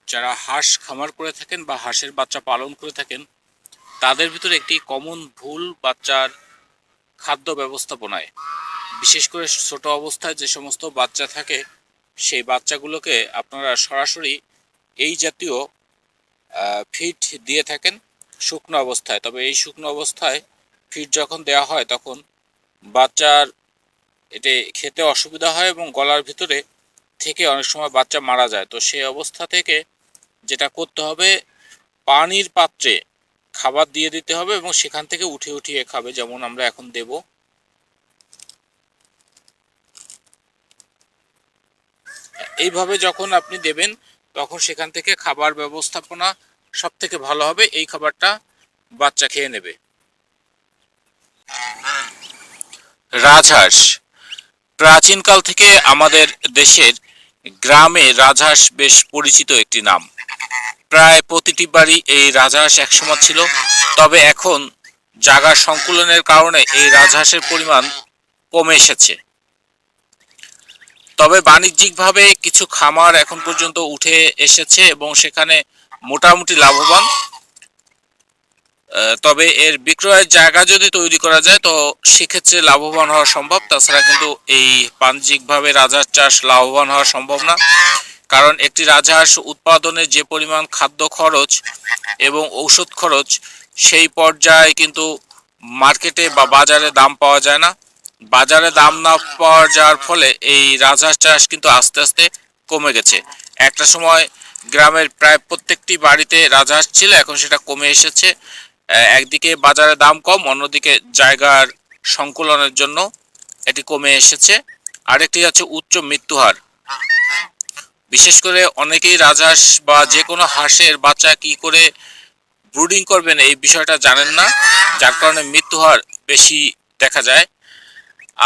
যারা হাঁস খামার করে থাকেন বা হাঁসের বাচ্চা পালন করে থাকেন তাদের ভিতরে একটি কমন ভুল বাচ্চার খাদ্য ব্যবস্থাপনায়, বিশেষ করে ছোট অবস্থায় যে সমস্ত বাচ্চা থাকে সেই বাচ্চাগুলোকে আপনারা সরাসরি এই জাতীয় ফিড দিয়ে থাকেন শুকনো অবস্থায়। তবে এই শুকনো অবস্থায় ফিড যখন দেওয়া হয় তখন বাচ্চার এতে খেতে অসুবিধা হয় এবং গলার ভিতরে থেকে অনেক সময় বাচ্চা মারা যায়। তো সেই অবস্থা থেকে যেটা করতে হবে, পানির পাত্রে খাবার দিয়ে দিতে হবে এবং সেখান থেকে উঠিয়ে উঠিয়ে খাবে, যেমন আমরা এখন দেব। এইভাবে যখন আপনি দেবেন তখন সেখান থেকে খাবার ব্যবস্থাপনা সব থেকে ভালো হবে, এই খাবারটা বাচ্চা খেয়ে নেবে। রাজহাঁস প্রাচীনকাল থেকে আমাদের দেশের গ্রামে রাজহাঁস বেশ পরিচিত একটি নাম। প্রায় প্রতিটি বাড়ি এই রাজহাঁস একসময় ছিল, তবে এখন জায়গার সংকুলনের কারণে এই রাজহাঁসের পরিমাণ কমে এসেছে। তবে বাণিজ্যিকভাবে কিছু খামার এখন পর্যন্ত উঠে এসেছে এবং সেখানে মোটামুটি লাভবান। তবে এর বিক্রয়ের জায়গা যদি তৈরি করা যায় তো সেক্ষেত্রে লাভবান হওয়া সম্ভব। তাছাড়া কিন্তু এই বাণিজ্যিকভাবে রাজহাঁস চাষ লাভবান হওয়া সম্ভব না, কারণ একটি রাজহাঁস উৎপাদনে যে পরিমাণ খাদ্য খরচ এবং ঔষধ খরচ সেই পর্যায়ে কিন্তু মার্কেটে বা বাজারে দাম পাওয়া যায় না। বাজারে দাম না পাওয়া যাওয়ার ফলে এই রাজহাঁস চাষ কিন্তু আস্তে আস্তে কমে গেছে। একটা সময় গ্রামের প্রায় প্রত্যেকটি বাড়িতে রাজহাঁস ছিল, এখন সেটা কমে এসেছে। একদিকে বাজারে দাম কম, অন্যদিকে জায়গার সংকুলনের জন্য এটি কমে এসেছে। আরেকটি হচ্ছে উচ্চ মৃত্যুহার। বিশেষ করে অনেকেই রাজহাঁস বা যে কোনো হাঁসের বাচ্চা কি করে ব্রুডিং করবেন এই বিষয়টা জানেন না, যার কারণে মৃত্যুহার বেশি দেখা যায়।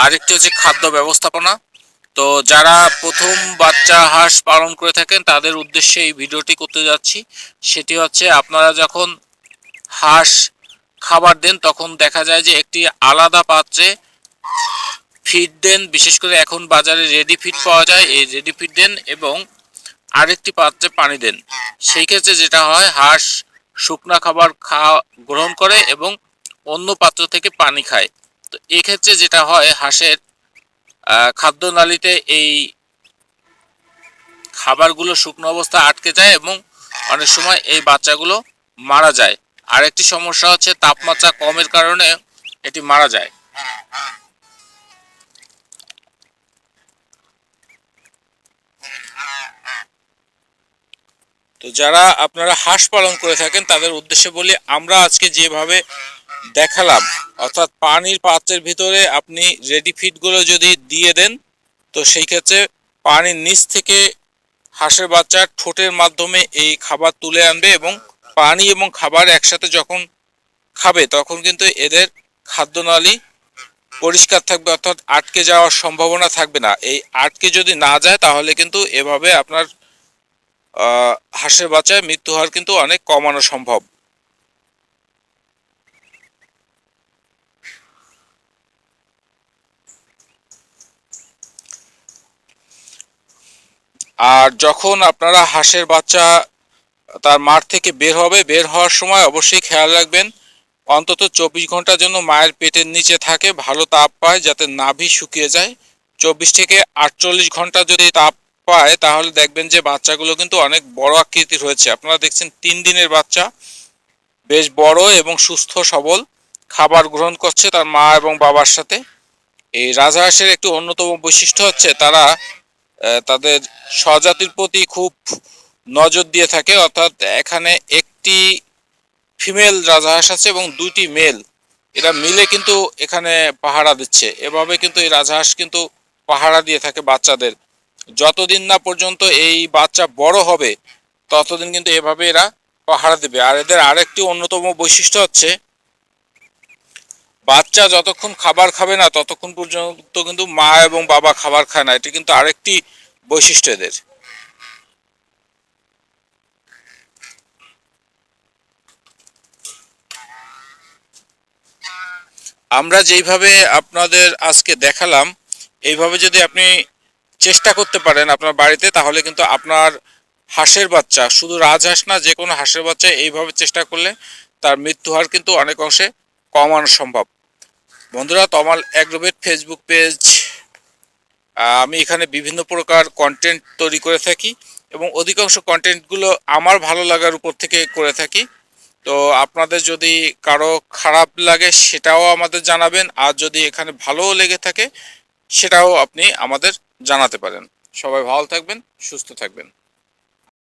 আরেকটি হচ্ছে খাদ্য ব্যবস্থাপনা। তো যারা প্রথম বাচ্চা হাঁস পালন করে থাকেন তাদের উদ্দেশ্যে এই ভিডিওটি করতে যাচ্ছি। সেটি হচ্ছে, আপনারা যখন হাঁস খাবার দেন তখন দেখা যায় যে একটি আলাদা পাত্রে ফিড দেন। বিশেষ করে এখন বাজারে রেডি ফিড পাওয়া যায়, এই রেডি ফিড দেন এবং আরেকটি পাত্রে পানি দেন। সেই ক্ষেত্রে যেটা হয়, হাঁস শুকনা খাবার গ্রহণ করে এবং অন্য পাত্র থেকে পানি খায়। তো এক্ষেত্রে যেটা হয়, হাঁসের খাদ্যনালীতে এই খাবারগুলো শুকনো অবস্থায় আটকে যায় এবং অনেক সময় এই বাচ্চাগুলো মারা যায়। আরেকটি সমস্যা হচ্ছে তাপমাত্রা কমের কারণে এটি মারা যায়। তো যারা আপনারা হাঁস পালন করে থাকেন তাদের উদ্দেশ্যে বলি, আমরা আজকে যেভাবে দেখালাম, অর্থাৎ পানির পাত্রের ভিতরে আপনি রেডি ফিডগুলো যদি দিয়ে দেন তো সেই ক্ষেত্রে পানির নিচ থেকে হাঁসের বাচ্চা ঠোঁটের মাধ্যমে এই খাবার তুলে আনবে এবং পানি এবং খাবার একসাথে যখন খাবে তখন কিন্তু এদের খাদ্যনালী পরিষ্কার থাকবে, অর্থাৎ আটকে যাওয়ার সম্ভাবনা থাকবে না। এই আটকে যদি না যায় তাহলে কিন্তু এভাবে আপনার হাঁসের বাচ্চার মৃত্যু হার কিন্তু অনেক কমানো সম্ভব। আর যখন আপনারা হাঁসের বাচ্চা তার মাঠ থেকে বের হওয়ার সময় অবশ্যই খেয়াল রাখবেন অন্তত 24 ঘন্টার জন্য মায়ের পেটের নিচে থাকে, ভালো তাপ পায় যাতে নাভি শুকিয়ে যায়। 24 থেকে 48 ঘন্টা যদি তাপ পায় তাহলে দেখবেন যে বাচ্চাগুলো কিন্তু অনেক বড় আকৃতির হয়েছে। আপনারা দেখছেন 3 দিনের বাচ্চা, বেশ বড় এবং সুস্থ সবল, খাবার গ্রহণ করছে তার মা এবং বাবার সাথে। এই রাজহাঁসের একটি অন্যতম বৈশিষ্ট্য হচ্ছে তারা তাদের স্বজাতির প্রতি খুব নজর দিয়ে থাকে, অর্থাৎ এখানে একটি ফিমেল রাজহাঁস আছে এবং 2টি মেল, এরা মিলে কিন্তু এখানে পাহারা দিচ্ছে। এভাবে কিন্তু এই রাজহাঁস কিন্তু পাহারা দিয়ে থাকে বাচ্চাদের। যতদিন না পর্যন্ত এই বাচ্চা বড় হবে ততদিন কিন্তু এভাবে এরা পাহারা দেবে। আর এদের আরেকটি অন্যতম বৈশিষ্ট্য হচ্ছে, বাচ্চা যতক্ষণ খাবার খাবে না ততক্ষণ পর্যন্ত কিন্তু মা এবং বাবা খাবার খায় না। এটি কিন্তু আরেকটি বৈশিষ্ট্য এদের। আমরা যেইভাবে আপনাদের আজকে দেখালাম এইভাবে যদি আপনি চেষ্টা করতে পারেন আপনার বাড়িতে, তাহলে কিন্তু আপনার হাঁসের বাচ্চা, শুধু রাজহাঁস না, যে কোনো হাঁসের বাচ্চা এইভাবে চেষ্টা করলে তার মৃত্যু হার কিন্তু অনেক অংশে কমানো সম্ভব। বন্ধুরা, তমাল অ্যাগ্রোভেট ফেসবুক পেজ, আমি এখানে বিভিন্ন প্রকার কন্টেন্ট তৈরি করে থাকি এবং অধিকাংশ কন্টেন্টগুলো আমার ভালো লাগার উপর থেকে করে থাকি। তো আপনাদের যদি কারো খারাপ লাগে সেটাও আমাদের জানাবেন, আর যদি এখানে ভালোও লেগে থাকে সেটাও আপনি আমাদের জানাতে পারেন। সবাই ভালো থাকবেন, সুস্থ থাকবেন।